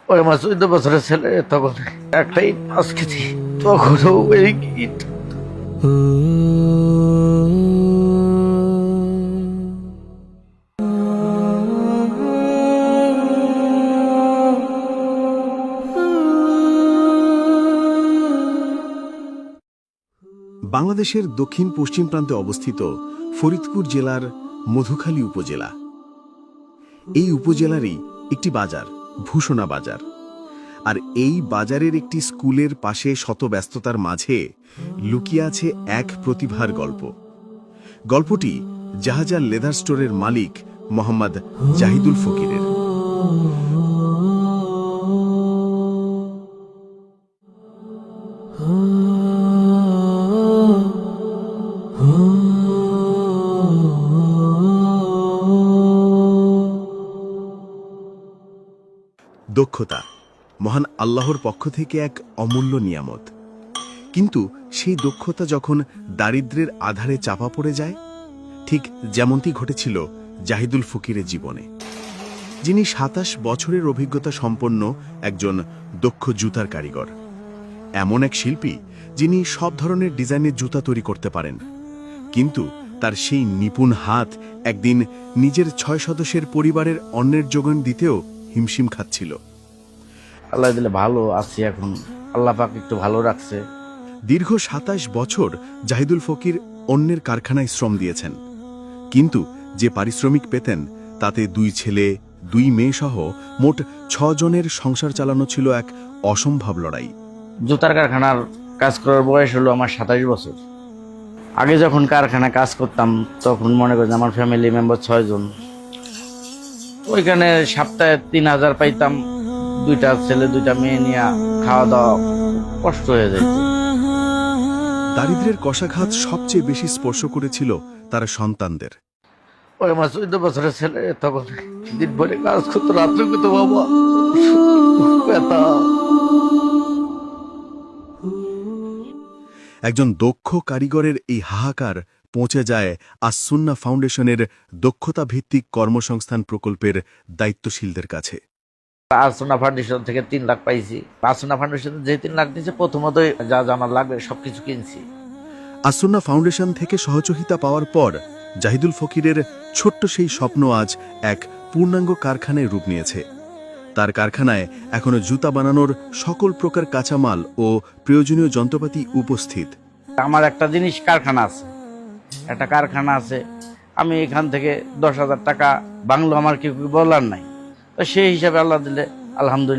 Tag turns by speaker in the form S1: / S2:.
S1: ওই আমার 14 বছরের ছেলে, তখন একটাই মাছ খেতে, তখনও এই ইট।
S2: বাংলাদেশের দক্ষিণ পশ্চিম প্রান্তে অবস্থিত ফরিদপুর জেলার মধুখালী উপজেলা। এই উপজেলারই একটি বাজার ভূষণা বাজার। আর এই বাজারের একটি স্কুলের পাশে শত ব্যস্ততার মাঝে লুকিয়ে আছে এক প্রতিভার গল্প। গল্পটি জাহাজার লেদার স্টোরের মালিক মোহাম্মদ জাহিদুল ফকিরের। দক্ষতা মহান আল্লাহর পক্ষ থেকে এক অমূল্য নিয়ামত, কিন্তু সেই দক্ষতা যখন দারিদ্র্যের আধারে চাপা পড়ে যায়, ঠিক যেমনটি ঘটেছিল জাহিদুল ফকিরের জীবনে। যিনি ২৭ বছরের অভিজ্ঞতা সম্পন্ন একজন দক্ষ জুতার কারিগর, এমন এক শিল্পী যিনি সব ধরনের ডিজাইনের জুতা তৈরি করতে পারেন, কিন্তু তার সেই নিপুণ হাত একদিন নিজের ৬ সদস্যের পরিবারের অন্নের যোগান দিতেও হিমশিম খাচ্ছিল।
S1: আল্লাহ দিলে ভালো আছি এখন, আল্লাহ পাক একটু ভালো রাখছে।
S2: দীর্ঘ ২৭ বছর জাহিদুল ফকির অন্যের কারখানায় শ্রম দিয়েছেন, কিন্তু যে পারিশ্রমিক পেতেন তাতে ২ ছেলে ২ মেয়ে সহ মোট ৬ জনের সংসার চালানো ছিল এক অসম্ভব লড়াই।
S1: জুতার কারখানার কাজ করার বয়স হলো আমার ২৭ বছর। আগে যখন কারখানায় কাজ করতাম তখন মনে করেন আমার ফ্যামিলি মেম্বার ৬ জন। ওইখানে সপ্তাহে ৩,০০০ পাইতাম। 2টা ছেলে 2টা মেয়ে নিয়ে খাওয়া দাওয়া কষ্ট হয়ে যেত।
S2: দারিদ্র্যের কষাঘাত সবচেয়ে বেশি স্পর্শ করেছিল তার সন্তানদের।
S1: ওই আমার 14 বছরের ছেলে, তখন দিন ভরে কাজ করতো, রাত্রে করতো, বাবা ব্যথা।
S2: একজন দক্ষ কারিগরের এই হাহাকার পৌঁছে যায় আস-সুন্নাহ ফাউন্ডেশনের দক্ষতা ভিত্তিক কর্মসংস্থান প্রকল্পের দায়িত্বশীলদের কাছে।
S1: আস-সুন্নাহ ফাউন্ডেশন থেকে 3 লাখ পাইছি। আস-সুন্নাহ ফাউন্ডেশন যে 3 লাখ দিয়েছে, প্রথমত যা যা আমার লাগবে সবকিছু কিনছি।
S2: আস-সুন্নাহ ফাউন্ডেশন থেকে সহযোগিতা পাওয়ার পর জাহিদুল ফকিরের ছোট্ট সেই স্বপ্ন আজ এক পূর্ণাঙ্গ কারখানায় রূপ নিয়েছে। তার কারখানায় এখনো জুতা বানানোর সকল প্রকার কাঁচামাল ও প্রয়োজনীয় যন্ত্রপাতি উপস্থিত।
S1: আমার একটা জিনিস কারখানা আছে, একটা কারখানা আছে। আমি এখান থেকে 10,000 টাকা বাংলো আমার কেউ বলার নাই, তো সেই হিসাবে আল্লাহ দিলে আলহামদুলিল্লাহ।